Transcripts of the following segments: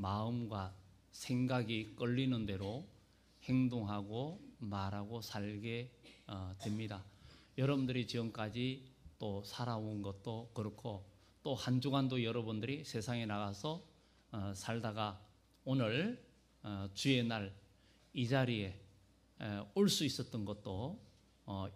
마음과 생각이 끌리는 대로 행동하고 말하고 살게 됩니다. 여러분들이 지금까지 또 살아온 것도 그렇고 또 한 주간도 여러분들이 세상에 나가서 살다가 오늘 주의 날 이 자리에 올 수 있었던 것도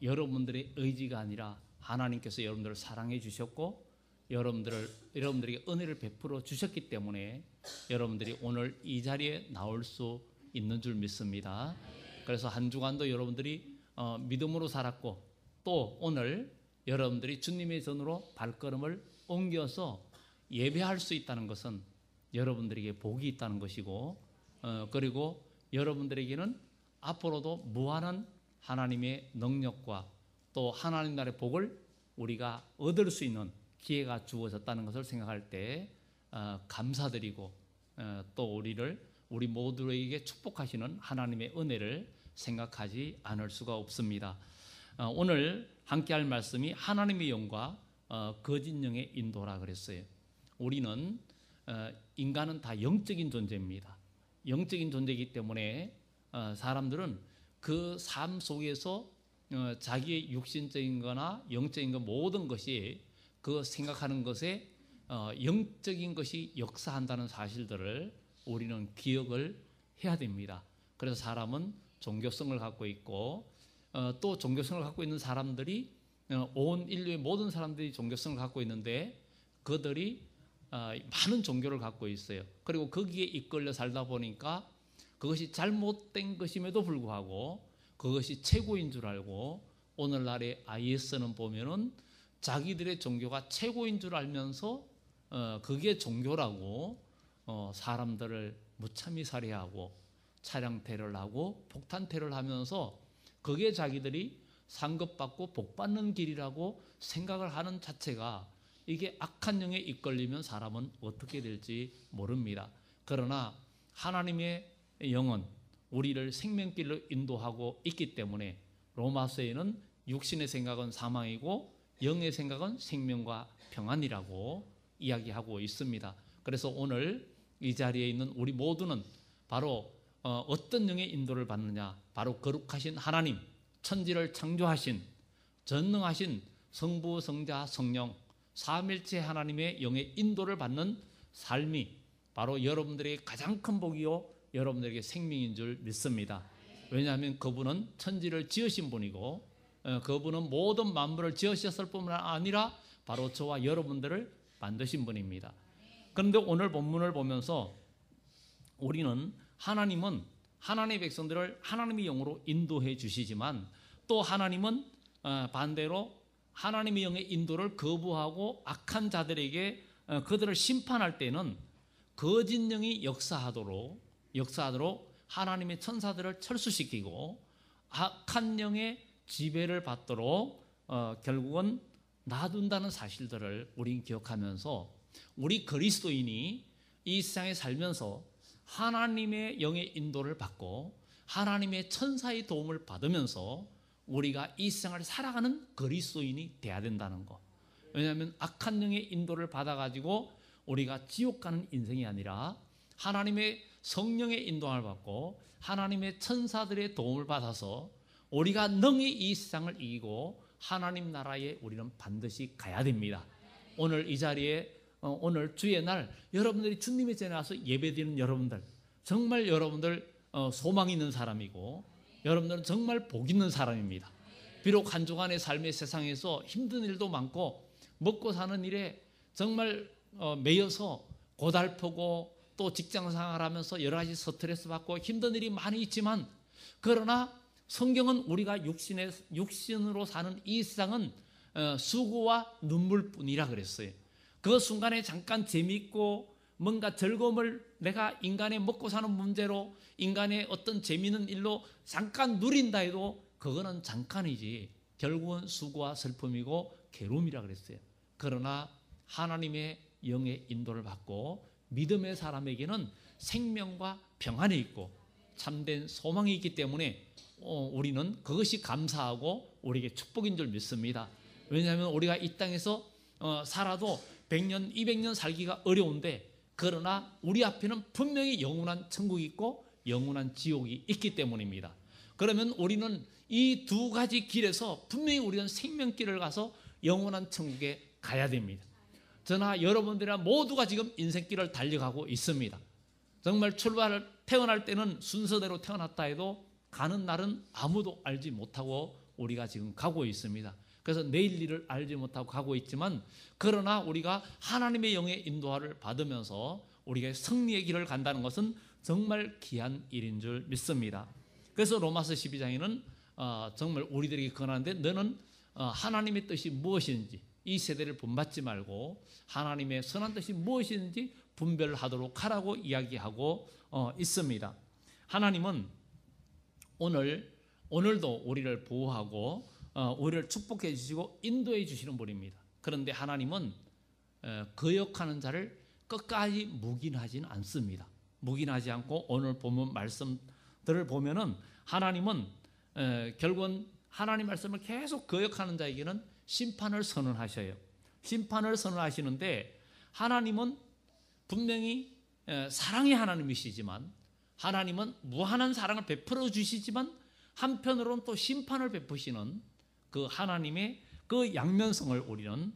여러분들의 의지가 아니라 하나님께서 여러분들을 사랑해 주셨고 여러분들에게 은혜를 베풀어 주셨기 때문에 여러분들이 오늘 이 자리에 나올 수 있는 줄 믿습니다. 그래서 한 주간도 여러분들이 믿음으로 살았고 또 오늘 여러분들이 주님의 전으로 발걸음을 옮겨서 예배할 수 있다는 것은 여러분들에게 복이 있다는 것이고 그리고 여러분들에게는 앞으로도 무한한 하나님의 능력과 또 하나님 나라의 복을 우리가 얻을 수 있는 기회가 주어졌다는 것을 생각할 때 감사드리고 또 우리 모두에게 축복하시는 하나님의 은혜를 생각하지 않을 수가 없습니다. 오늘 함께할 말씀이 하나님의 영과 거짓 영의 인도라 그랬어요. 우리는 인간은 다 영적인 존재입니다. 영적인 존재이기 때문에 사람들은 그 삶 속에서 자기의 육신적인 거나 영적인 것 모든 것이 그 생각하는 것에 영적인 것이 역사한다는 사실들을 우리는 기억을 해야 됩니다. 그래서 사람은 종교성을 갖고 있고 또 종교성을 갖고 있는 사람들이 온 인류의 모든 사람들이 종교성을 갖고 있는데 그들이 많은 종교를 갖고 있어요. 그리고 거기에 이끌려 살다 보니까 그것이 잘못된 것임에도 불구하고 그것이 최고인 줄 알고 오늘날의 IS는 보면은 자기들의 종교가 최고인 줄 알면서 그게 종교라고 사람들을 무참히 살해하고 차량 테러를 하고 폭탄 테러를 하면서 그게 자기들이 상급받고 복받는 길이라고 생각을 하는 자체가 이게 악한 영에 이끌리면 사람은 어떻게 될지 모릅니다. 그러나 하나님의 영은 우리를 생명길로 인도하고 있기 때문에 로마서에는 육신의 생각은 사망이고 영의 생각은 생명과 평안이라고 이야기하고 있습니다. 그래서 오늘 이 자리에 있는 우리 모두는 바로 어떤 영의 인도를 받느냐, 바로 거룩하신 하나님, 천지를 창조하신 전능하신 성부, 성자, 성령 삼일체 하나님의 영의 인도를 받는 삶이 바로 여러분들에게 가장 큰 복이요 여러분들에게 생명인 줄 믿습니다. 왜냐하면 그분은 천지를 지으신 분이고 그분은 모든 만물을 지으셨을 뿐만 아니라 바로 저와 여러분들을 만드신 분입니다. 그런데 오늘 본문을 보면서 우리는 하나님은 하나님의 백성들을 하나님의 영으로 인도해 주시지만 또 하나님은 반대로 하나님의 영의 인도를 거부하고 악한 자들에게 그들을 심판할 때는 거짓 영이 역사하도록 하나님의 천사들을 철수시키고 악한 영의 지배를 받도록 결국은 놔둔다는 사실들을 우리는 기억하면서 우리 그리스도인이 이 세상에 살면서 하나님의 영의 인도를 받고 하나님의 천사의 도움을 받으면서 우리가 이 세상을 살아가는 그리스도인이 돼야 된다는 것. 왜냐하면 악한 영의 인도를 받아가지고 우리가 지옥 가는 인생이 아니라 하나님의 성령의 인도를 받고 하나님의 천사들의 도움을 받아서 우리가 능히 이 세상을 이기고 하나님 나라에 우리는 반드시 가야 됩니다. 오늘 이 자리에 오늘 주의 날 여러분들이 주님의 전에 와서 예배드리는 여러분들 정말 여러분들 소망 있는 사람이고 여러분들은 정말 복 있는 사람입니다. 비록 한 주간의 삶의 세상에서 힘든 일도 많고 먹고 사는 일에 정말 매여서 고달프고 또 직장생활 하면서 여러 가지 스트레스 받고 힘든 일이 많이 있지만 그러나 성경은 우리가 육신으로 사는 이 세상은 수고와 눈물뿐이라 그랬어요. 그 순간에 잠깐 재미있고 뭔가 즐거움을 내가 인간의 먹고 사는 문제로 인간의 어떤 재미있는 일로 잠깐 누린다 해도 그거는 잠깐이지 결국은 수고와 슬픔이고 괴로움이라 그랬어요. 그러나 하나님의 영의 인도를 받고 믿음의 사람에게는 생명과 평안이 있고 참된 소망이 있기 때문에 우리는 그것이 감사하고 우리에게 축복인 줄 믿습니다. 왜냐하면 우리가 이 땅에서 살아도 100년, 200년 살기가 어려운데 그러나 우리 앞에는 분명히 영원한 천국이 있고 영원한 지옥이 있기 때문입니다. 그러면 우리는 이 두 가지 길에서 분명히 우리는 생명길을 가서 영원한 천국에 가야 됩니다. 저나 여러분들이나 모두가 지금 인생길을 달려가고 있습니다. 정말 태어날 때는 순서대로 태어났다 해도 가는 날은 아무도 알지 못하고 우리가 지금 가고 있습니다. 그래서 내일 일을 알지 못하고 가고 있지만, 그러나 우리가 하나님의 영의 인도를 받으면서 우리가 승리의 길을 간다는 것은 정말 귀한 일인 줄 믿습니다. 그래서 로마서 12장에는 정말 우리들에게 권하는데, 너는 하나님의 뜻이 무엇인지 이 세대를 본받지 말고 하나님의 선한 뜻이 무엇인지 분별하도록 하라고 이야기하고 있습니다. 하나님은 오늘도 우리를 보호하고 우리를 축복해 주시고 인도해 주시는 분입니다. 그런데 하나님은 거역하는 자를 끝까지 묵인하지는 않습니다. 묵인하지 않고 오늘 본문 말씀들을 보면은 하나님은 결국은 하나님 말씀을 계속 거역하는 자에게는 심판을 선언하셔요. 심판을 선언하시는데, 하나님은 분명히 사랑의 하나님이시지만, 하나님은 무한한 사랑을 베풀어 주시지만 한편으로는 또 심판을 베푸시는 그 하나님의 그 양면성을 우리는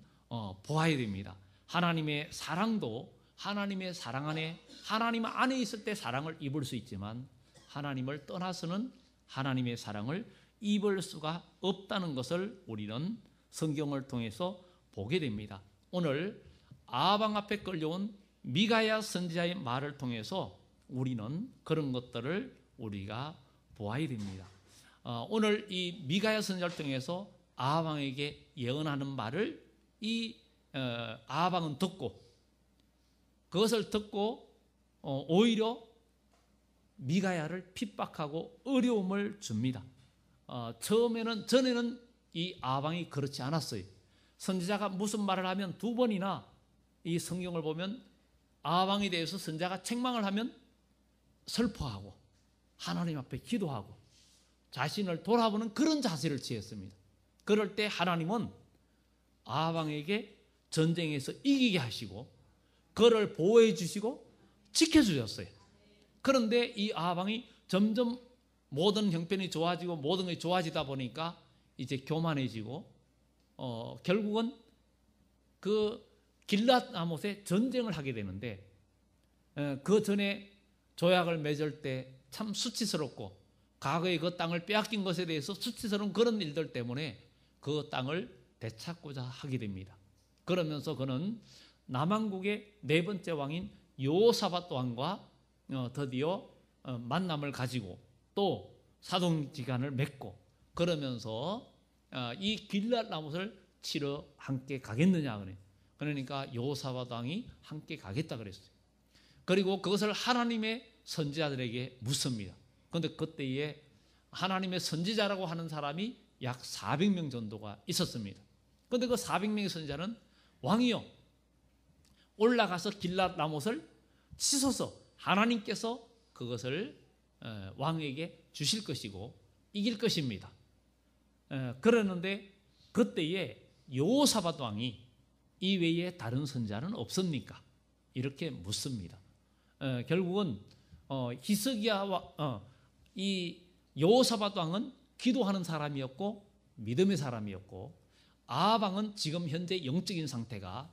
보아야 됩니다. 하나님의 사랑도 하나님의 사랑 안에, 하나님 안에 있을 때 사랑을 입을 수 있지만 하나님을 떠나서는 하나님의 사랑을 입을 수가 없다는 것을 우리는 성경을 통해서 보게 됩니다. 오늘 아방 앞에 끌려온 미가야 선지자의 말을 통해서 우리는 그런 것들을 우리가 보아야 됩니다. 오늘 이 미가야 선지자를 통해서 아방에게 예언하는 말을 이 아방은 듣고, 그것을 듣고 오히려 미가야를 핍박하고 어려움을 줍니다. 전에는 이 아방이 그렇지 않았어요. 선지자가 무슨 말을 하면 두 번이나 이 성경을 보면 아방에 대해서 선지자가 책망을 하면 슬퍼하고 하나님 앞에 기도하고 자신을 돌아보는 그런 자세를 취했습니다. 그럴 때 하나님은 아방에게 전쟁에서 이기게 하시고 그를 보호해 주시고 지켜주셨어요. 그런데 이 아방이 점점 모든 형편이 좋아지고 모든 것이 좋아지다 보니까 이제 교만해지고 결국은 그 길랏 라못에 전쟁을 하게 되는데, 그 전에 조약을 맺을 때 참 수치스럽고 과거에 그 땅을 빼앗긴 것에 대해서 수치스러운 그런 일들 때문에 그 땅을 되찾고자 하게 됩니다. 그러면서 그는 남왕국의 네 번째 왕인 여호사밧 왕과 드디어 만남을 가지고 또 사동지간을 맺고, 그러면서 이 길랏 라못을 치러 함께 가겠느냐 그래. 그러니까 여호사밧 왕이 함께 가겠다 그랬어요. 그리고 그것을 하나님의 선지자들에게 묻습니다. 그런데 그때에 하나님의 선지자라고 하는 사람이 약 400명 정도가 있었습니다. 그런데 그 400명의 선지자는 왕이요, 올라가서 길랏 라못을 치소서, 하나님께서 그것을 왕에게 주실 것이고 이길 것입니다. 그러는데 그때에 여호사밧 왕이 이 외에 다른 선지자는 없습니까? 이렇게 묻습니다. 결국은 히스기야와 이 여호사밧 왕은 기도하는 사람이었고 믿음의 사람이었고, 아방은 지금 현재 영적인 상태가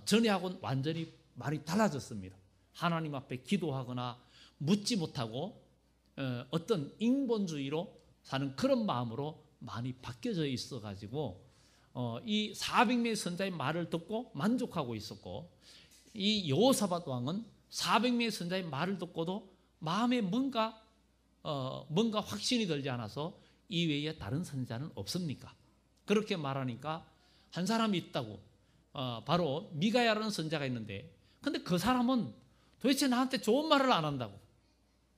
전에하고는 완전히 많이 달라졌습니다. 하나님 앞에 기도하거나 묻지 못하고 어떤 인본주의로 사는 그런 마음으로 많이 바뀌어져 있어가지고 이 400명의 선자의 말을 듣고 만족하고 있었고, 이 여호사밧 왕은 400명의 선자의 말을 듣고도 마음에 뭔가 확신이 들지 않아서 이 외에 다른 선자는 없습니까? 그렇게 말하니까 한 사람이 있다고, 바로 미가야라는 선자가 있는데, 근데 그 사람은 도대체 나한테 좋은 말을 안 한다고,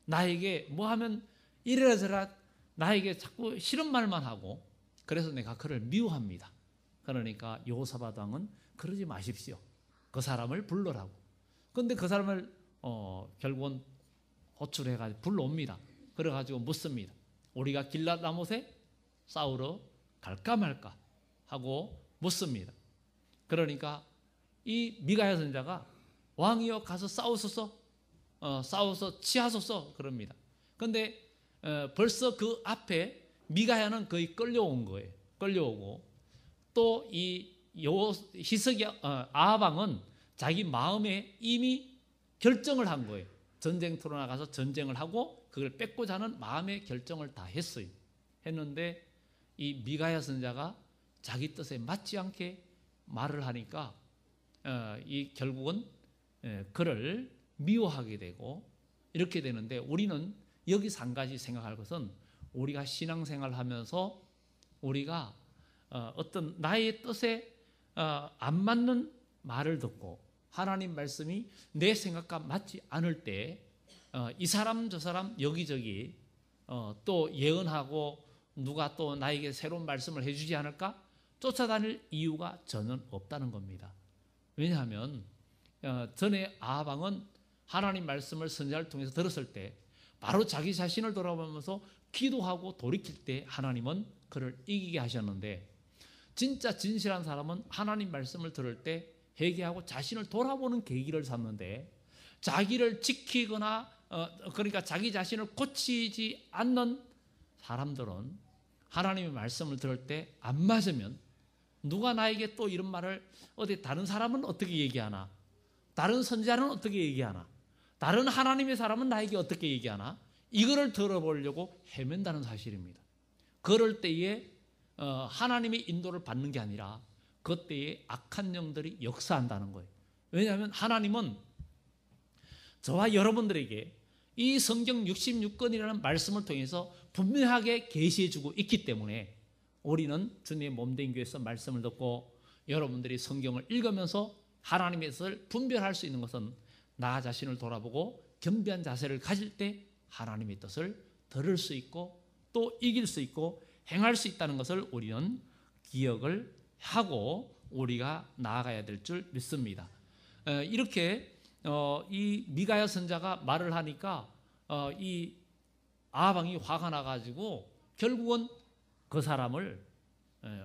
나에게 뭐 하면 이래라 저래라 나에게 자꾸 싫은 말만 하고, 그래서 내가 그를 미워합니다. 그러니까 여호사밧 왕은 그러지 마십시오, 그 사람을 불러라고. 그런데 그 사람을 결국은 호출해가지고 불러옵니다. 그래가지고 묻습니다. 우리가 길랏 라못에 싸우러 갈까 말까 하고 묻습니다. 그러니까 이 미가야 선자가 왕이여 가서 싸우소서, 싸워서 취하소서 그럽니다. 그런데 벌써 그 앞에 미가야는 거의 끌려온 거예요. 끌려오고 또 이 히스기 아하방은 자기 마음에 이미 결정을 한 거예요. 전쟁터로 나가서 전쟁을 하고 그걸 뺏고자 하는 마음의 결정을 다 했어요. 했는데 이 미가야 선자가 자기 뜻에 맞지 않게 말을 하니까 이 결국은 그를 미워하게 되고 이렇게 되는데, 우리는 여기서 한 가지 생각할 것은 우리가 신앙생활을 하면서 우리가 어떤 나의 뜻에 안 맞는 말을 듣고 하나님 말씀이 내 생각과 맞지 않을 때 이 사람 저 사람 여기저기 또 예언하고 누가 또 나에게 새로운 말씀을 해주지 않을까 쫓아다닐 이유가 전혀 없다는 겁니다. 왜냐하면 전에 아하방은 하나님 말씀을 선지자를 통해서 들었을 때 바로 자기 자신을 돌아보면서 기도하고 돌이킬 때 하나님은 그를 이기게 하셨는데, 진짜 진실한 사람은 하나님 말씀을 들을 때 회개하고 자신을 돌아보는 계기를 삼는데, 자기를 지키거나 그러니까 자기 자신을 고치지 않는 사람들은 하나님의 말씀을 들을 때 안 맞으면 누가 나에게 또 이런 말을 어디 다른 사람은 어떻게 얘기하나, 다른 선지자는 어떻게 얘기하나, 다른 하나님의 사람은 나에게 어떻게 얘기하나, 이거를 들어보려고 헤맨다는 사실입니다. 그럴 때에 하나님의 인도를 받는 게 아니라 그때에 악한 영들이 역사한다는 거예요. 왜냐하면 하나님은 저와 여러분들에게 이 성경 66권이라는 말씀을 통해서 분명하게 계시해주고 있기 때문에 우리는 주님의 몸된 교회에서 말씀을 듣고 여러분들이 성경을 읽으면서 하나님의 뜻을 분별할 수 있는 것은 나 자신을 돌아보고 겸비한 자세를 가질 때 하나님의 뜻을 들을 수 있고 또 이길 수 있고 행할 수 있다는 것을 우리는 기억을 하고 우리가 나아가야 될 줄 믿습니다. 이렇게 이 미가야 선자가 말을 하니까 이 아하방이 화가 나가지고 결국은 그 사람을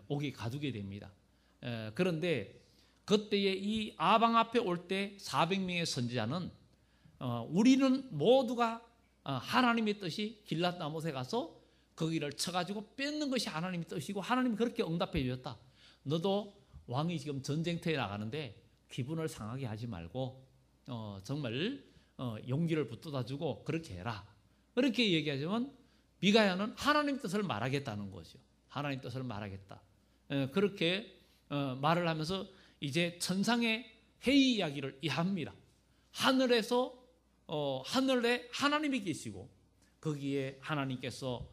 옥에 가두게 됩니다. 그런데 그때에 이 아하방 앞에 올 때 400명의 선지자는 우리는 모두가 하나님의 뜻이 길랏 라못에 가서 거기를 쳐가지고 뺏는 것이 하나님의 뜻이고 하나님이 그렇게 응답해 주셨다. 너도 왕이 지금 전쟁터에 나가는데 기분을 상하게 하지 말고 정말 용기를 붙들어 주고 그렇게 해라. 그렇게 얘기하지만 미가야는 하나님 뜻을 말하겠다는 거죠. 하나님 뜻을 말하겠다. 그렇게 말을 하면서 이제 천상의 회의 이야기를 합니다. 하늘에서 하늘에 하나님이 계시고 거기에 하나님께서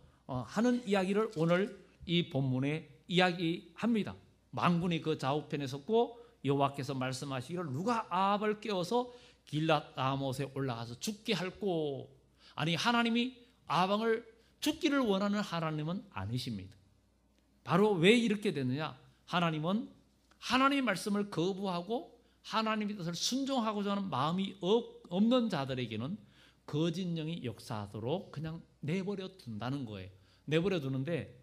하는 이야기를 오늘 이 본문에 이야기합니다. 만군이 그 좌우편에 섰고 여호와께서 말씀하시기를 누가 아합을 깨워서 길랏 라못에 올라가서 죽게 할꼬. 아니, 하나님이 아합을 죽기를 원하는 하나님은 아니십니다. 바로 왜 이렇게 됐느냐? 하나님은 하나님의 말씀을 거부하고 하나님의 뜻을 순종하고자 하는 마음이 없는 자들에게는 거짓 영이 역사하도록 그냥 내버려 둔다는 거예요. 내버려 두는데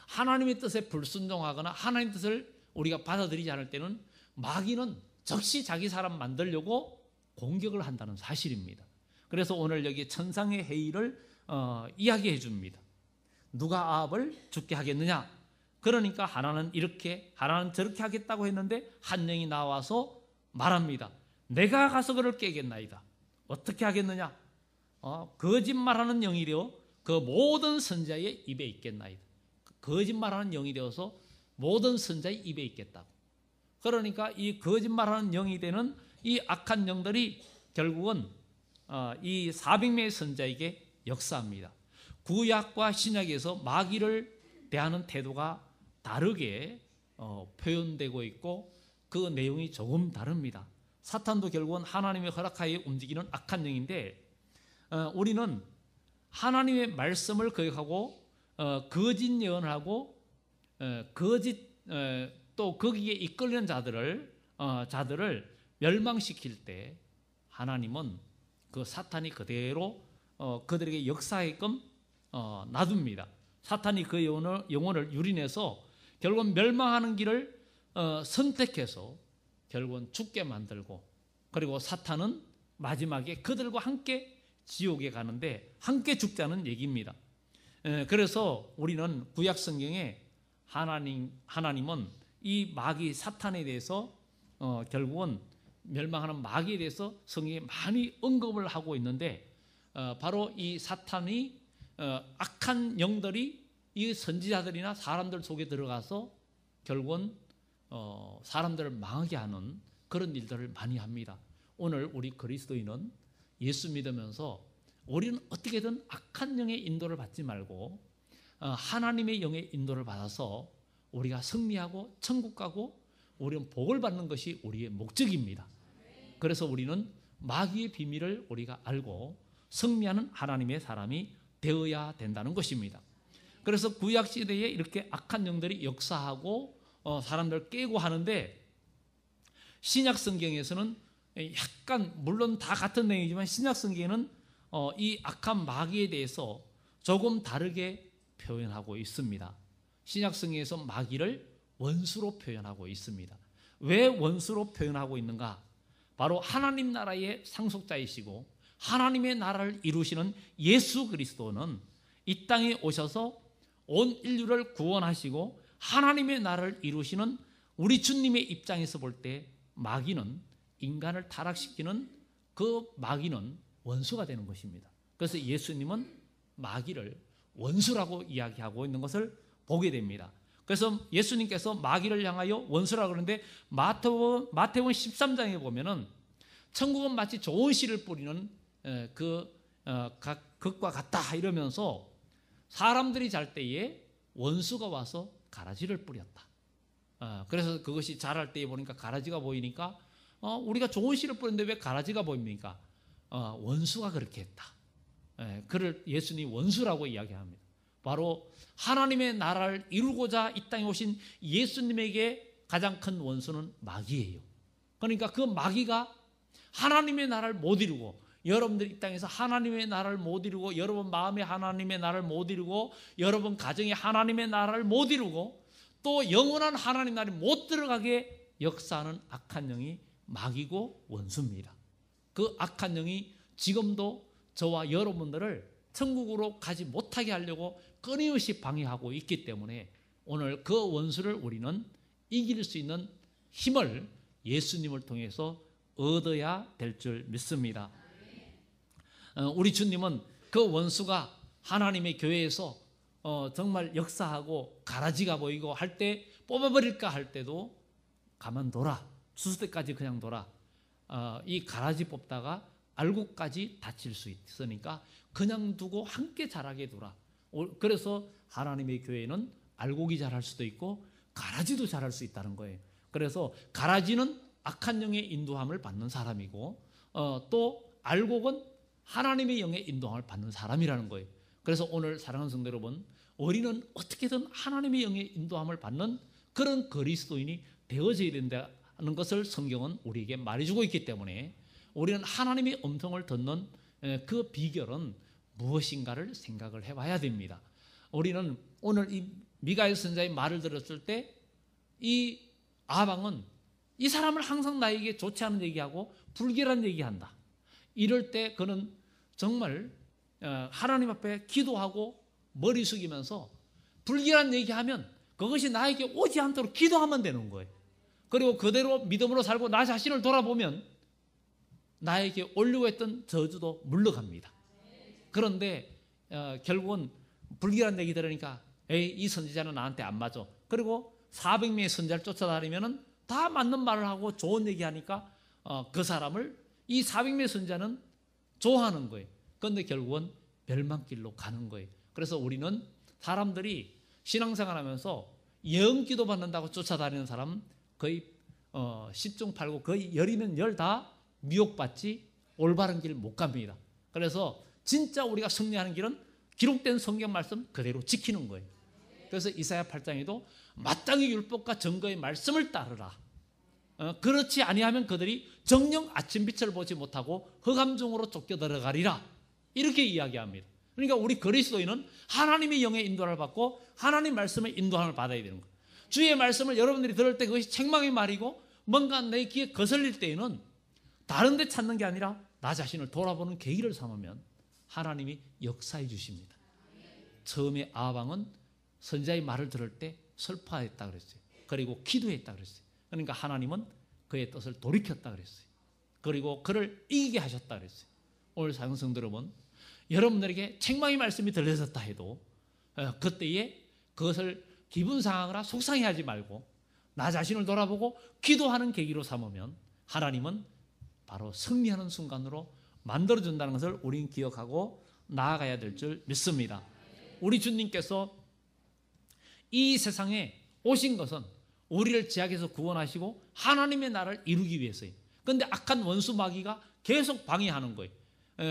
하나님의 뜻에 불순종하거나 하나님의 뜻을 우리가 받아들이지 않을 때는 마귀는 즉시 자기 사람 만들려고 공격을 한다는 사실입니다. 그래서 오늘 여기 천상의 회의를 이야기해 줍니다. 누가 아합을 죽게 하겠느냐? 그러니까 하나는 이렇게 하나는 저렇게 하겠다고 했는데 한 영이 나와서 말합니다. 내가 가서 그를 깨겠나이다. 어떻게 하겠느냐? 거짓말하는 영이 되어 그 모든 선지자의 입에 있겠나이다. 거짓말하는 영이 되어서 모든 선지자의 입에 있겠다고. 그러니까 이 거짓말하는 영이 되는 이 악한 영들이 결국은 이 400명의 선지자에게 역사합니다. 구약과 신약에서 마귀를 대하는 태도가 다르게 표현되고 있고 그 내용이 조금 다릅니다. 사탄도 결국은 하나님의 허락하에 움직이는 악한 영인데 우리는 하나님의 말씀을 거역하고 거짓 예언을 하고 거짓 또 거기에 이끌리는 자들을 멸망시킬 때 하나님은 그 사탄이 그대로 그들에게 역사하게끔 놔둡니다. 사탄이 그 영혼을 유린해서 결국은 멸망하는 길을 선택해서 결국은 죽게 만들고 그리고 사탄은 마지막에 그들과 함께 지옥에 가는데 함께 죽자는 얘기입니다. 그래서 우리는 구약 성경에 하나님은 이 마귀 사탄에 대해서 결국은 멸망하는 마귀에 대해서 성경에 많이 언급을 하고 있는데, 바로 이 사탄이 악한 영들이 이 선지자들이나 사람들 속에 들어가서 결국은 사람들을 망하게 하는 그런 일들을 많이 합니다. 오늘 우리 그리스도인은 예수 믿으면서 우리는 어떻게든 악한 영의 인도를 받지 말고 하나님의 영의 인도를 받아서 우리가 승리하고 천국 가고 우리는 복을 받는 것이 우리의 목적입니다. 그래서 우리는 마귀의 비밀을 우리가 알고 승리하는 하나님의 사람이 되어야 된다는 것입니다. 그래서 구약시대에 이렇게 악한 영들이 역사하고 사람들 깨고 하는데, 신약 성경에서는 약간, 물론 다 같은 내용이지만 신약 성경에는 이 악한 마귀에 대해서 조금 다르게 표현하고 있습니다. 신약 성경에서 마귀를 원수로 표현하고 있습니다. 왜 원수로 표현하고 있는가? 바로 하나님 나라의 상속자이시고 하나님의 나라를 이루시는 예수 그리스도는 이 땅에 오셔서 온 인류를 구원하시고 하나님의 나라를 이루시는 우리 주님의 입장에서 볼 때 마귀는, 인간을 타락시키는 그 마귀는 원수가 되는 것입니다. 그래서 예수님은 마귀를 원수라고 이야기하고 있는 것을 보게 됩니다. 그래서 예수님께서 마귀를 향하여 원수라고 그러는데, 마태복음 13장에 보면은 천국은 마치 좋은 씨를 뿌리는 것과 같다 이러면서 사람들이 잘 때에 원수가 와서 가라지를 뿌렸다. 그래서 그것이 자랄 때에 보니까 가라지가 보이니까 우리가 좋은 씨를 뿌렸는데 왜 가라지가 보입니까? 원수가 그렇게 했다. 그를 예수님이 원수라고 이야기합니다. 바로 하나님의 나라를 이루고자 이 땅에 오신 예수님에게 가장 큰 원수는 마귀예요. 그러니까 그 마귀가 하나님의 나라를 못 이루고, 여러분들 이 땅에서 하나님의 나라를 못 이루고, 여러분 마음에 하나님의 나라를 못 이루고, 여러분 가정에 하나님의 나라를 못 이루고, 또 영원한 하나님 나라에 못 들어가게 역사하는 악한 영이 마귀고 원수입니다. 그 악한 영이 지금도 저와 여러분들을 천국으로 가지 못하게 하려고 끊임없이 방해하고 있기 때문에 오늘 그 원수를 우리는 이길 수 있는 힘을 예수님을 통해서 얻어야 될 줄 믿습니다. 우리 주님은 그 원수가 하나님의 교회에서 정말 역사하고 가라지가 보이고 할 때 뽑아버릴까 할 때도 가만둬라, 추수 때까지 그냥 둬라, 이 가라지 뽑다가 알곡까지 다칠 수 있으니까 그냥 두고 함께 자라게 두라. 그래서 하나님의 교회는 알곡이 자랄 수도 있고 가라지도 자랄 수 있다는 거예요. 그래서 가라지는 악한 영의 인도함을 받는 사람이고, 또 알곡은 하나님의 영의 인도함을 받는 사람이라는 거예요. 그래서 오늘 사랑하는 성도 여러분, 우리는 어떻게든 하나님의 영의 인도함을 받는 그런 그리스도인이 되어져야 된다는 것을 성경은 우리에게 말해주고 있기 때문에 우리는 하나님의 음성을 듣는 그 비결은 무엇인가를 생각을 해봐야 됩니다. 우리는 오늘 이 미가엘 선지자의 말을 들었을 때 이 아방은 이 사람을 항상 나에게 좋지 않은 얘기하고 불결한 얘기한다. 이럴 때 그는 정말 하나님 앞에 기도하고 머리 숙이면서 불결한 얘기하면 그것이 나에게 오지 않도록 기도하면 되는 거예요. 그리고 그대로 믿음으로 살고 나 자신을 돌아보면 나에게 오려고 했던 저주도 물러갑니다. 그런데 결국은 불길한 얘기 들으니까 에이, 이 선지자는 나한테 안 맞아. 그리고 400명의 선지자를 쫓아다니면 다 맞는 말을 하고 좋은 얘기하니까 그 사람을 이 400명의 선지자는 좋아하는 거예요. 그런데 결국은 멸망길로 가는 거예요. 그래서 우리는 사람들이 신앙생활 하면서 예언기도 받는다고 쫓아다니는 사람 거의 10중 8구 거의 10이면 10 다 미혹받지 올바른 길 못 갑니다. 그래서 진짜 우리가 승리하는 길은 기록된 성경 말씀 그대로 지키는 거예요. 그래서 이사야 8장에도 마땅히 율법과 증거의 말씀을 따르라. 그렇지 아니하면 그들이 정녕 아침빛을 보지 못하고 흑암중으로 쫓겨 들어가리라. 이렇게 이야기합니다. 그러니까 우리 그리스도인은 하나님의 영의 인도를 받고 하나님 말씀의 인도함을 받아야 되는 거예요. 주의 말씀을 여러분들이 들을 때 그것이 책망의 말이고 뭔가 내 귀에 거슬릴 때에는 다른 데 찾는 게 아니라 나 자신을 돌아보는 계기를 삼으면 하나님이 역사해 주십니다. 처음에 아방은 선지자의 말을 들을 때 슬퍼했다 그랬어요. 그리고 기도했다 그랬어요. 그러니까 하나님은 그의 뜻을 돌이켰다 그랬어요. 그리고 그를 이기게 하셨다 그랬어요. 오늘 사랑하는 성도 여러분, 여러분들에게 책망의 말씀이 들려졌다 해도 그때에 그것을 기분 상하거나 속상해하지 말고 나 자신을 돌아보고 기도하는 계기로 삼으면 하나님은 바로 승리하는 순간으로 만들어준다는 것을 우리는 기억하고 나아가야 될 줄 믿습니다. 우리 주님께서 이 세상에 오신 것은 우리를 죄악에서 구원하시고 하나님의 나라를 이루기 위해서예요. 그런데 악한 원수 마귀가 계속 방해하는 거예요.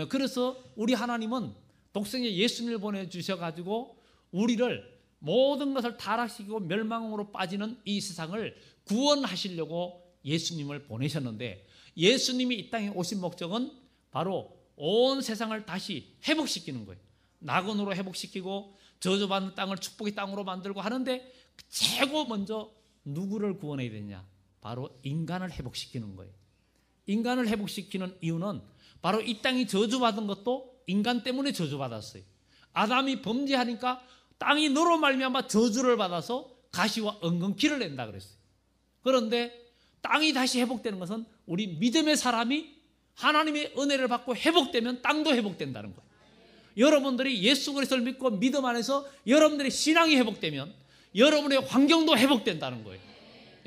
그래서 우리 하나님은 독생자 예수님을 보내주셔가지고 우리를 모든 것을 타락시키고 멸망으로 빠지는 이 세상을 구원하시려고 예수님을 보내셨는데, 예수님이 이 땅에 오신 목적은 바로 온 세상을 다시 회복시키는 거예요. 낙원으로 회복시키고 저주받는 땅을 축복의 땅으로 만들고 하는데, 최고 먼저 누구를 구원해야 되냐? 바로 인간을 회복시키는 거예요. 인간을 회복시키는 이유는 바로 이 땅이 저주받은 것도 인간 때문에 저주받았어요. 아담이 범죄하니까 땅이 너로 말미암아 저주를 받아서 가시와 엉겅퀴를 낸다 그랬어요. 그런데 땅이 다시 회복되는 것은 우리 믿음의 사람이 하나님의 은혜를 받고 회복되면 땅도 회복된다는 거예요. 여러분들이 예수 그리스도를 믿고 믿음 안에서 여러분들의 신앙이 회복되면 여러분의 환경도 회복된다는 거예요.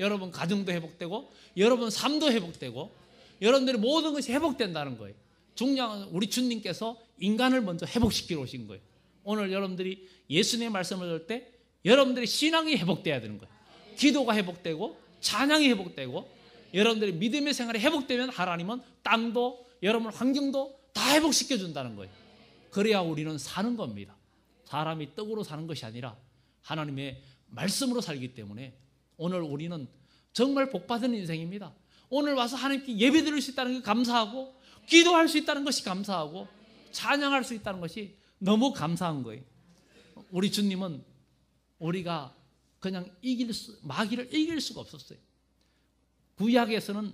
여러분 가정도 회복되고 여러분 삶도 회복되고 여러분들의 모든 것이 회복된다는 거예요. 중요한 우리 주님께서 인간을 먼저 회복시키러 오신 거예요. 오늘 여러분들이 예수님의 말씀을 들을 때 여러분들의 신앙이 회복돼야 되는 거예요. 기도가 회복되고 찬양이 회복되고 여러분들의 믿음의 생활이 회복되면 하나님은 땅도 여러분 환경도 다 회복시켜 준다는 거예요. 그래야 우리는 사는 겁니다. 사람이 떡으로 사는 것이 아니라 하나님의 말씀으로 살기 때문에 오늘 우리는 정말 복받은 인생입니다. 오늘 와서 하나님께 예배 드릴 수 있다는 게 감사하고 기도할 수 있다는 것이 감사하고 찬양할 수 있다는 것이 너무 감사한 거예요. 우리 주님은 우리가 그냥 마귀를 이길 수가 없었어요. 구약에서는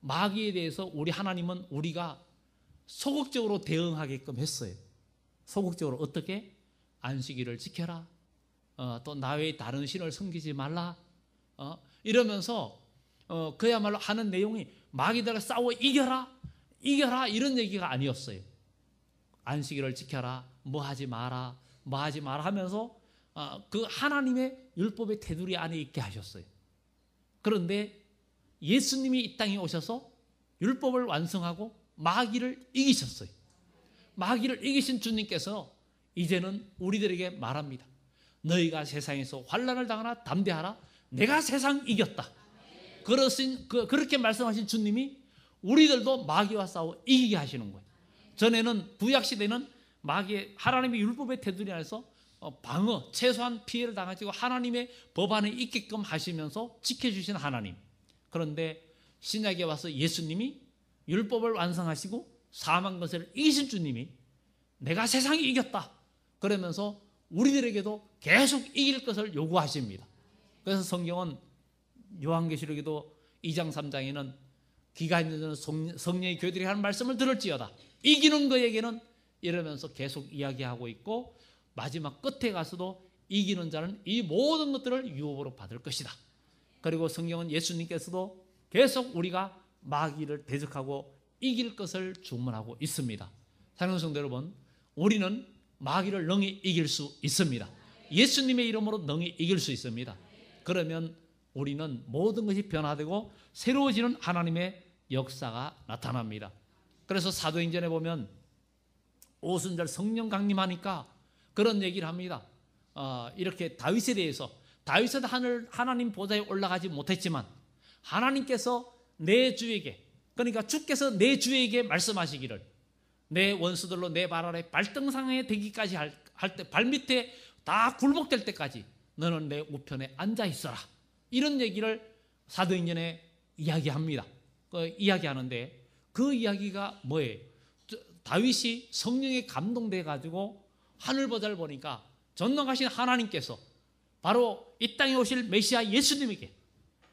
마귀에 대해서 우리 하나님은 우리가 소극적으로 대응하게끔 했어요. 소극적으로 어떻게? 안식일을 지켜라. 또 나 외에 다른 신을 섬기지 말라. 이러면서 그야말로 하는 내용이 마귀들과 싸워 이겨라 이런 얘기가 아니었어요. 안식일을 지켜라, 뭐 하지 마라 하면서 그 하나님의 율법의 테두리 안에 있게 하셨어요. 그런데 예수님이 이 땅에 오셔서 율법을 완성하고 마귀를 이기셨어요. 마귀를 이기신 주님께서 이제는 우리들에게 말합니다. 너희가 세상에서 환난을 당하나 담대하라. 내가 세상 이겼다. 그렇게 말씀하신 주님이 우리들도 마귀와 싸워 이기게 하시는 거예요. 전에는 구약시대는 마귀의 하나님의 율법의 테두리 안에서 방어, 최소한 피해를 당하지 하나님의 법 안에 있게끔 하시면서 지켜주신 하나님. 그런데 신약에 와서 예수님이 율법을 완성하시고 사망 것을 이기신 주님이 내가 세상이 이겼다 그러면서 우리들에게도 계속 이길 것을 요구하십니다. 그래서 성경은 요한계시록에도 2장 3장에는 기가 있는 성령의 교회들이 하는 말씀을 들을지어다 이기는 그에게는 이러면서 계속 이야기하고 있고 마지막 끝에 가서도 이기는 자는 이 모든 것들을 유업으로 받을 것이다. 그리고 성경은 예수님께서도 계속 우리가 마귀를 대적하고 이길 것을 주문하고 있습니다. 사랑하는 성도 여러분, 우리는 마귀를 능히 이길 수 있습니다. 예수님의 이름으로 능히 이길 수 있습니다. 그러면 우리는 모든 것이 변화되고 새로워지는 하나님의 역사가 나타납니다. 그래서 사도행전에 보면 오순절 성령 강림하니까 그런 얘기를 합니다. 이렇게 다윗에 대해서 다윗은 하나님 보좌에 올라가지 못했지만 하나님께서 내 주에게, 그러니까 주께서 내 주에게 말씀하시기를 내 원수들로 내 발 아래 발등상에 되기까지 할 때 발밑에 다 굴복될 때까지 너는 내 우편에 앉아 있어라. 이런 얘기를 사도행전에 이야기합니다. 이야기하는데 그 이야기가 뭐예요? 다윗이 성령에 감동돼 가지고 하늘 보좌를 보니까 전능하신 하나님께서 바로 이 땅에 오실 메시아 예수님에게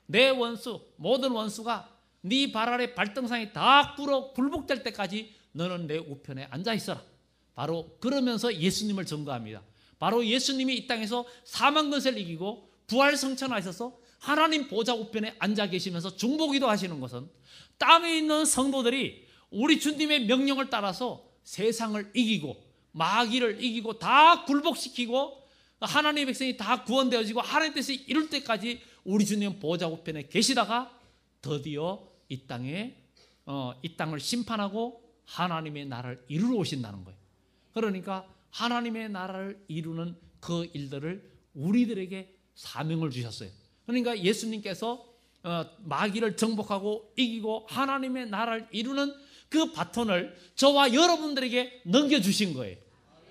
내 원수, 모든 원수가 네 발 아래 발등상이 다 굴복될 때까지 너는 내 우편에 앉아 있어라. 바로 그러면서 예수님을 증거합니다. 바로 예수님이 이 땅에서 사망 권세를 이기고 부활 성천하셔서 하나님 보좌 우편에 앉아 계시면서 중보기도 하시는 것은 땅에 있는 성도들이 우리 주님의 명령을 따라서 세상을 이기고 마귀를 이기고 다 굴복시키고 하나님의 백성이 다 구원되어지고 하나님 뜻이 이룰 때까지 우리 주님 보좌 우편에 계시다가 드디어 이 땅을 심판하고 하나님의 나라를 이루러 오신다는 거예요. 그러니까 하나님의 나라를 이루는 그 일들을 우리들에게 사명을 주셨어요. 그러니까 예수님께서 마귀를 정복하고 이기고 하나님의 나라를 이루는 그 바톤을 저와 여러분들에게 넘겨주신 거예요.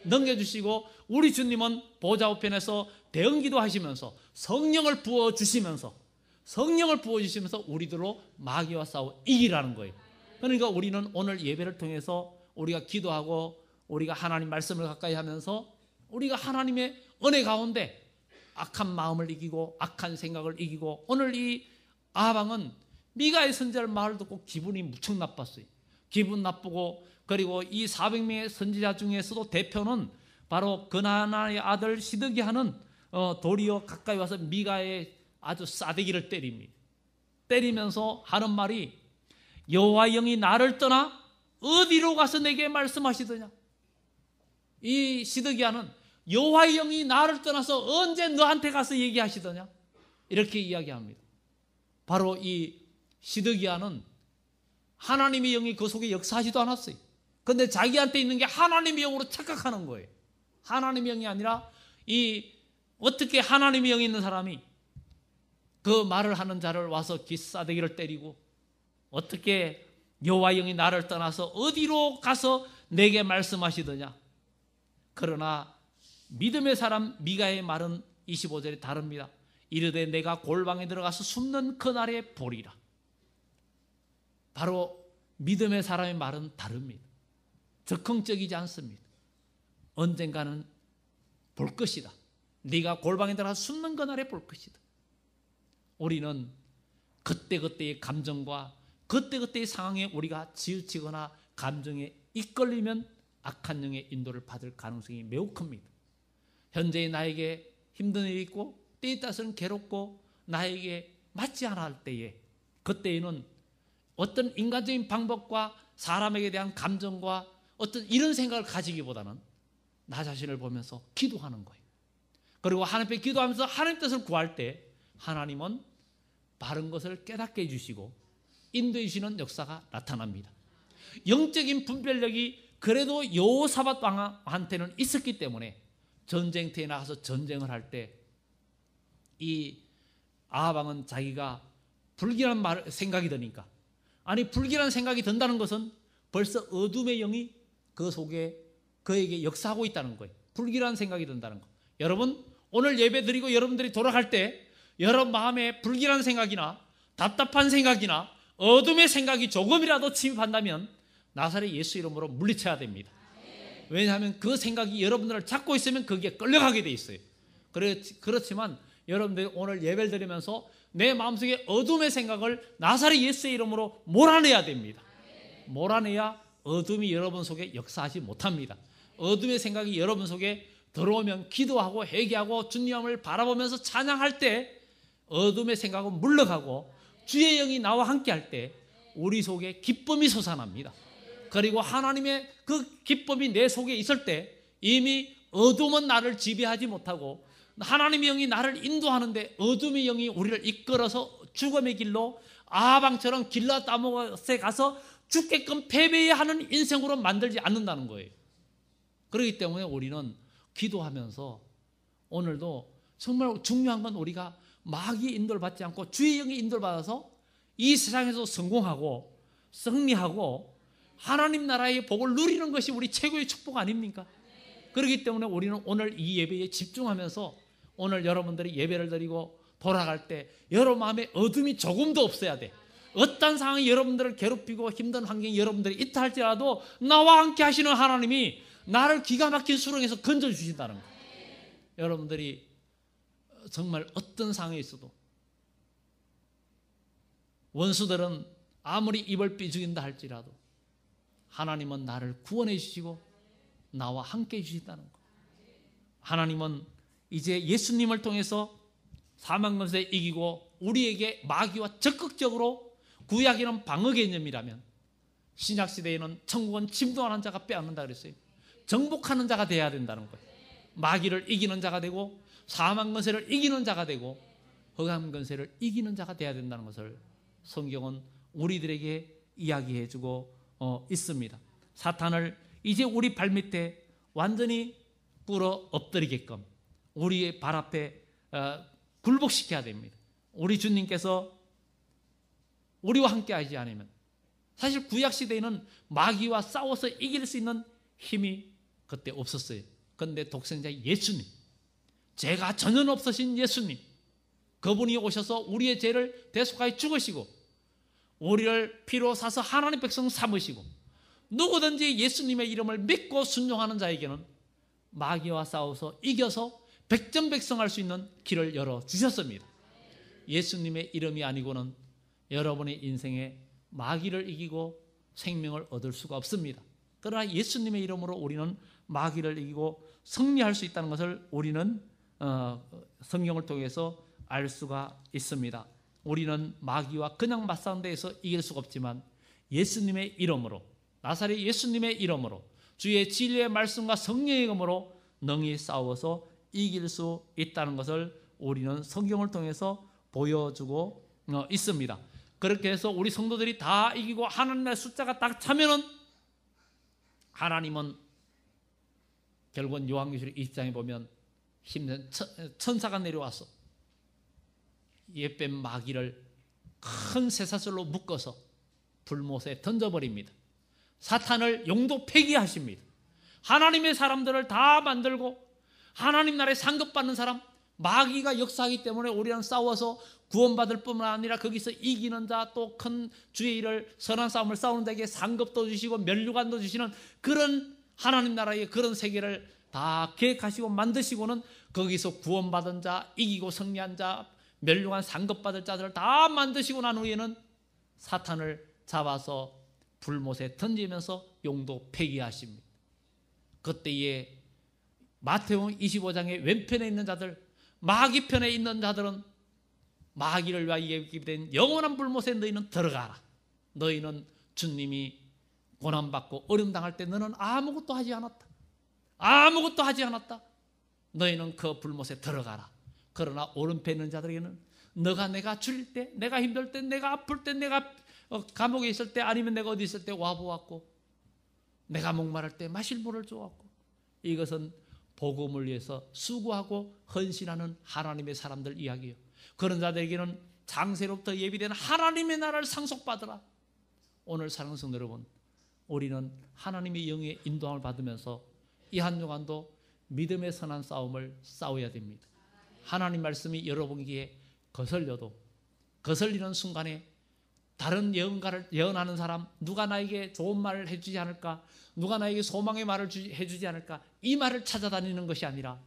넘겨주시고 우리 주님은 보좌 우편에서 대응기도 하시면서 성령을 부어주시면서 우리들로 마귀와 싸워 이기라는 거예요. 그러니까 우리는 오늘 예배를 통해서 우리가 기도하고 우리가 하나님 말씀을 가까이 하면서 우리가 하나님의 은혜 가운데 악한 마음을 이기고 악한 생각을 이기고 오늘 이 아방은 미가의 선지자의 말을 듣고 기분이 무척 나빴어요. 기분 나쁘고 그리고 이 400명의 선지자 중에서도 대표는 바로 그나나의 아들 시드기야는 도리어 가까이 와서 미가의 아주 싸대기를 때립니다. 때리면서 하는 말이 여호와의 영이 나를 떠나 어디로 가서 내게 말씀하시더냐. 이 시드기야는 여호와의 영이 나를 떠나서 언제 너한테 가서 얘기하시더냐 이렇게 이야기합니다. 바로 이 시드기야는 하나님의 영이 그 속에 역사하지도 않았어요. 그런데 자기한테 있는 게 하나님의 영으로 착각하는 거예요. 하나님의 영이 아니라 어떻게 하나님의 영이 있는 사람이 그 말을 하는 자를 와서 기싸대기를 때리고 어떻게 여호와의 영이 나를 떠나서 어디로 가서 내게 말씀하시더냐. 그러나 믿음의 사람 미가의 말은 25절에 다릅니다. 이르되 내가 골방에 들어가서 숨는 그날에 보리라. 바로 믿음의 사람의 말은 다릅니다. 적극적이지 않습니다. 언젠가는 볼 것이다. 네가 골방에 들어가서 숨는 그날에 볼 것이다. 우리는 그때그때의 감정과 그때그때의 상황에 우리가 치우치거나 감정에 이끌리면 악한 영의 인도를 받을 가능성이 매우 큽니다. 현재 나에게 힘든 일이 있고 때에 따라서는 괴롭고 나에게 맞지 않아 할 때에 그때에는 어떤 인간적인 방법과 사람에게 대한 감정과 어떤 이런 생각을 가지기보다는 나 자신을 보면서 기도하는 거예요. 그리고 하나님께 기도하면서 하나님 뜻을 구할 때 하나님은 바른 것을 깨닫게 해주시고 인도해 주시는 역사가 나타납니다. 영적인 분별력이 그래도 여호사밧 왕한테는 있었기 때문에 전쟁터에 나가서 전쟁을 할 때 이 아합 왕은 자기가 불길한 생각이 드니까 불길한 생각이 든다는 것은 벌써 어둠의 영이 그 속에 그에게 역사하고 있다는 거예요. 불길한 생각이 든다는 거. 여러분 오늘 예배 드리고 여러분들이 돌아갈 때 여러분 마음에 불길한 생각이나 답답한 생각이나 어둠의 생각이 조금이라도 침입한다면 나사렛 예수 이름으로 물리쳐야 됩니다. 왜냐하면 그 생각이 여러분들을 잡고 있으면 거기에 끌려가게 돼 있어요. 그렇지만 여러분들이 오늘 예배를 드리면서 내 마음속에 어둠의 생각을 나사렛 예수의 이름으로 몰아내야 됩니다. 몰아내야 어둠이 여러분 속에 역사하지 못합니다. 어둠의 생각이 여러분 속에 들어오면 기도하고 회개하고 주님을 바라보면서 찬양할 때 어둠의 생각은 물러가고 주의 영이 나와 함께 할 때 우리 속에 기쁨이 솟아납니다. 그리고 하나님의 그 기쁨이 내 속에 있을 때 이미 어둠은 나를 지배하지 못하고 하나님의 영이 나를 인도하는데 어둠의 영이 우리를 이끌어서 죽음의 길로 아합왕처럼 길라 다못에 가서 죽게끔 패배해야 하는 인생으로 만들지 않는다는 거예요. 그렇기 때문에 우리는 기도하면서 오늘도 정말 중요한 건 우리가 마귀의 인도를 받지 않고 주의 영의 인도를 받아서 이 세상에서 성공하고 승리하고 하나님 나라의 복을 누리는 것이 우리 최고의 축복 아닙니까? 그렇기 때문에 우리는 오늘 이 예배에 집중하면서 오늘 여러분들이 예배를 드리고 돌아갈 때 여러분 마음에 어둠이 조금도 없어야 돼. 어떤 상황이 여러분들을 괴롭히고 힘든 환경이 여러분들이 있다 할지라도 나와 함께 하시는 하나님이 나를 기가 막힌 수렁에서 건져주신다는 거예요. 여러분들이 정말 어떤 상황에 있어도 원수들은 아무리 입을 삐죽인다 할지라도 하나님은 나를 구원해 주시고 나와 함께 해 주신다는 것. 하나님은 이제 예수님을 통해서 사망권세 이기고 우리에게 마귀와 적극적으로 구약에는 방어 개념이라면 신약시대에는 천국은 침도하는 자가 빼앗는다 그랬어요. 정복하는 자가 돼야 된다는 거예요. 마귀를 이기는 자가 되고 사망권세를 이기는 자가 되고 흑암권세를 이기는 자가 돼야 된다는 것을 성경은 우리들에게 이야기해주고 있습니다. 사탄을 이제 우리 발밑에 완전히 꿇어 엎드리게끔 우리의 발 앞에 굴복시켜야 됩니다. 우리 주님께서 우리와 함께 하지 않으면, 사실 구약시대에는 마귀와 싸워서 이길 수 있는 힘이 그때 없었어요. 그런데 독생자 예수님, 죄가 전혀 없으신 예수님, 그분이 오셔서 우리의 죄를 대속하여 죽으시고 우리를 피로 사서 하나님 백성 삼으시고 누구든지 예수님의 이름을 믿고 순종하는 자에게는 마귀와 싸워서 이겨서 백전백승할 수 있는 길을 열어주셨습니다. 예수님의 이름이 아니고는 여러분의 인생에 마귀를 이기고 생명을 얻을 수가 없습니다. 그러나 예수님의 이름으로 우리는 마귀를 이기고 승리할 수 있다는 것을 우리는 성경을 통해서 알 수가 있습니다. 우리는 마귀와 그냥 맞싸는 데에서 이길 수가 없지만 예수님의 이름으로, 나사렛 예수님의 이름으로, 주의 진리의 말씀과 성령의 이름으로 능히 싸워서 이길 수 있다는 것을 우리는 성경을 통해서 보여주고 있습니다. 그렇게 해서 우리 성도들이 다 이기고 하나님의 숫자가 딱 차면은 하나님은 결국은 요한계시록 20장에 보면 힘든 천사가 내려와서 옛뱀 마귀를 큰 쇠사슬로 묶어서 불못에 던져버립니다. 사탄을 용도 폐기하십니다. 하나님의 사람들을 다 만들고 하나님 나라에 상급받는 사람, 마귀가 역사하기 때문에 우리랑 싸워서 구원받을 뿐만 아니라 거기서 이기는 자, 또 큰 주의 일을 선한 싸움을 싸우는 자에게 상급도 주시고 면류관도 주시는 그런 하나님 나라의 그런 세계를 다 계획하시고 만드시고는 거기서 구원받은 자, 이기고 승리한 자, 면류관 상급받을 자들을 다 만드시고 난 후에는 사탄을 잡아서 불못에 던지면서 용도 폐기하십니다. 그때에 마태복음 25장의 왼편에 있는 자들, 마귀 편에 있는 자들은 마귀를 위하여 예비된 영원한 불못에 너희는 들어가라. 너희는 주님이 고난받고 어려움당할 때 너는 아무것도 하지 않았다. 아무것도 하지 않았다. 너희는 그 불못에 들어가라. 그러나 오른편에 있는 자들에게는 너가 내가 줄일 때, 내가 힘들 때, 내가 아플 때, 내가 감옥에 있을 때, 아니면 내가 어디 있을 때 와보았고, 내가 목마를 때 마실 물을 주었고, 이것은 복음을 위해서 수고하고 헌신하는 하나님의 사람들 이야기예요. 그런 자들에게는 장세로부터 예비된 하나님의 나라를 상속받으라. 오늘 사랑하는 성도 여러분, 우리는 하나님의 영의 인도함을 받으면서 이 한 주간도 믿음의 선한 싸움을 싸워야 됩니다. 하나님 말씀이 여러분에게 거슬려도 거슬리는 순간에 다른 예언가를 예언하는 사람, 누가 나에게 좋은 말을 해주지 않을까, 누가 나에게 소망의 말을 해주지 않을까, 이 말을 찾아다니는 것이 아니라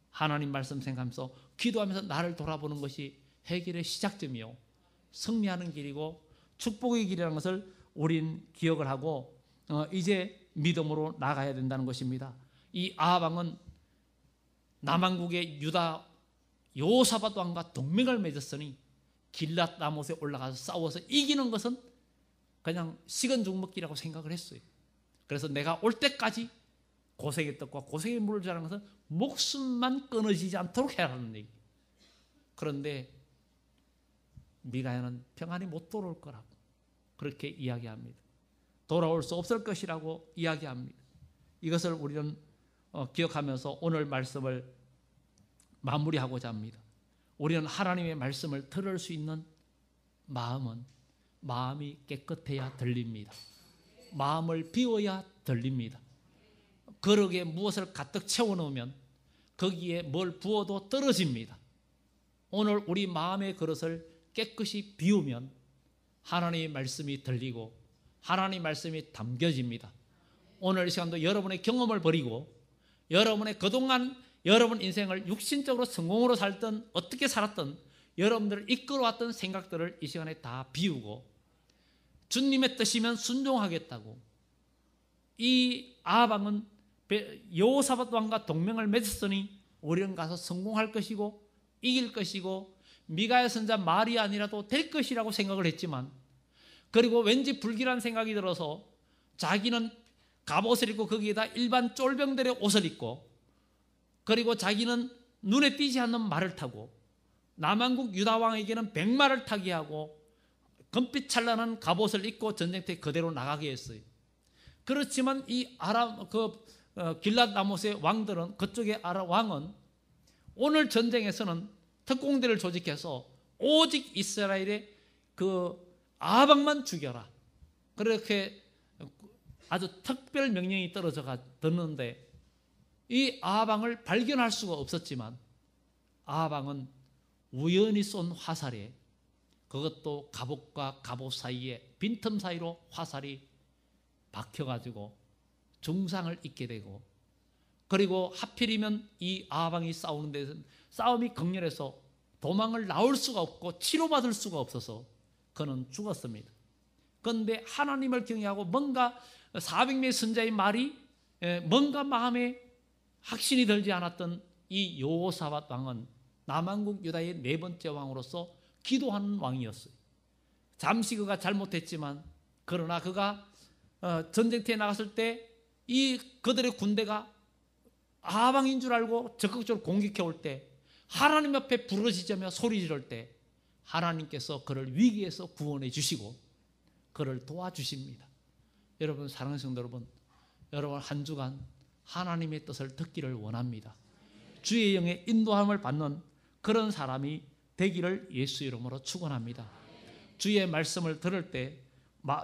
하나님 말씀 생각하면서 기도하면서 나를 돌아보는 것이 해결의 시작점이요 승리하는 길이고 축복의 길이라는 것을 우린 기억을 하고 이제 믿음으로 나가야 된다는 것입니다. 이 아합 왕은 남왕국의 유다 여호사밧 왕과 동맹을 맺었으니 길랏 라못에 올라가서 싸워서 이기는 것은 그냥 식은 죽 먹기라고 생각을 했어요. 그래서 내가 올 때까지 고생의 떡과 고생의 물을 주라는 것은 목숨만 끊어지지 않도록 해야 하는 얘기. 그런데 미가야는 평안히 못 돌아올 거라고 그렇게 이야기합니다. 돌아올 수 없을 것이라고 이야기합니다. 이것을 우리는 기억하면서 오늘 말씀을 마무리하고자 합니다. 우리는 하나님의 말씀을 들을 수 있는 마음이 깨끗해야 들립니다. 마음을 비워야 들립니다. 그릇에 무엇을 가득 채워놓으면 거기에 뭘 부어도 떨어집니다. 오늘 우리 마음의 그릇을 깨끗이 비우면 하나님의 말씀이 들리고 하나님의 말씀이 담겨집니다. 오늘 이 시간도 여러분의 경험을 버리고 여러분의 그동안 여러분 인생을 육신적으로 성공으로 살던 어떻게 살았던 여러분들을 이끌어왔던 생각들을 이 시간에 다 비우고 주님의 뜻이면 순종하겠다고. 이 아방은 여호사밧 왕과 동맹을 맺었으니 우리는 가서 성공할 것이고 이길 것이고 미가야 선자 말이 아니라도 될 것이라고 생각을 했지만, 그리고 왠지 불길한 생각이 들어서 자기는 갑옷을 입고 거기에다 일반 쫄병들의 옷을 입고, 그리고 자기는 눈에 띄지 않는 말을 타고 남한국 유다 왕에게는 백마를 타게 하고 금빛 찬란한 갑옷을 입고 전쟁터에 그대로 나가게 했어요. 그렇지만 이 아람 길랏 라못의 왕들은, 그쪽의 아람 왕은 오늘 전쟁에서는 특공대를 조직해서 오직 이스라엘의 그 아방만 죽여라, 그렇게 아주 특별 명령이 떨어져 듣는데, 이 아방을 발견할 수가 없었지만 아방은 우연히 쏜 화살에, 그것도 갑옷과 갑옷 사이에 빈틈 사이로 화살이 박혀가지고 중상을 입게 되고, 그리고 하필이면 이 아방이 싸우는 데서 싸움이 격렬해서 도망을 나올 수가 없고 치료받을 수가 없어서 그는 죽었습니다. 그런데 하나님을 경외하고 뭔가 400명의 선자의 말이 뭔가 마음에 확신이 들지 않았던 이 여호사밧 왕은 남한국 유다의 네 번째 왕으로서 기도하는 왕이었어요. 잠시 그가 잘못했지만, 그러나 그가 전쟁터에 나갔을 때 이 그들의 군대가 아방인 줄 알고 적극적으로 공격해 올 때, 하나님 앞에 부르짖으며 소리 지를 때 하나님께서 그를 위기에서 구원해 주시고 그를 도와주십니다. 여러분, 사랑하는 성도 여러분, 여러분 한 주간 하나님의 뜻을 듣기를 원합니다. 주의 영의 인도함을 받는 그런 사람이 되기를 예수 이름으로 축원합니다. 주의 말씀을 들을 때,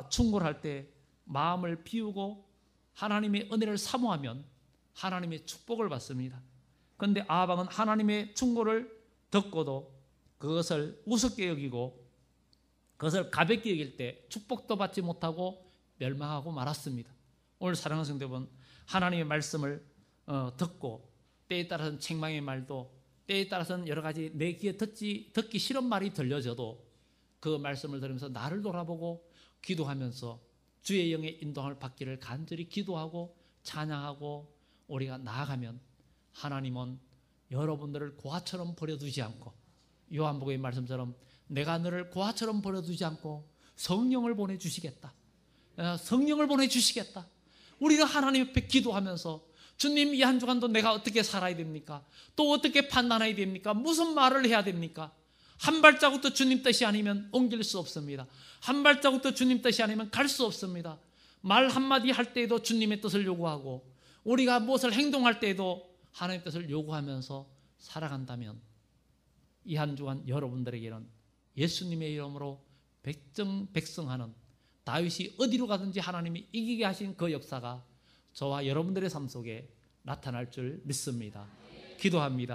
충고할 때 마음을 비우고 하나님의 은혜를 사모하면 하나님의 축복을 받습니다. 그런데 아방은 하나님의 충고를 듣고도 그것을 우습게 여기고 그것을 가볍게 여길 때 축복도 받지 못하고 멸망하고 말았습니다. 오늘 사랑하는 성도 여러분, 하나님의 말씀을 듣고 때에 따라서는 책망의 말도, 때에 따라서는 여러 가지 내 귀에 듣기 싫은 말이 들려져도 그 말씀을 들으면서 나를 돌아보고 기도하면서 주의 영의 인도함을 받기를 간절히 기도하고 찬양하고 우리가 나아가면 하나님은 여러분들을 고아처럼 버려두지 않고, 요한복음의 말씀처럼 내가 너를 고아처럼 버려두지 않고 성령을 보내주시겠다. 성령을 보내주시겠다. 우리는 하나님 앞에 기도하면서 주님, 이 한 주간도 내가 어떻게 살아야 됩니까? 또 어떻게 판단해야 됩니까? 무슨 말을 해야 됩니까? 한 발자국도 주님 뜻이 아니면 옮길 수 없습니다. 한 발자국도 주님 뜻이 아니면 갈 수 없습니다. 말 한마디 할 때에도 주님의 뜻을 요구하고 우리가 무엇을 행동할 때에도 하나님의 뜻을 요구하면서 살아간다면 이 한 주간 여러분들에게는 예수님의 이름으로 백성하는 다윗이 어디로 가든지 하나님이 이기게 하신 그 역사가 저와 여러분들의 삶 속에 나타날 줄 믿습니다. 기도합니다.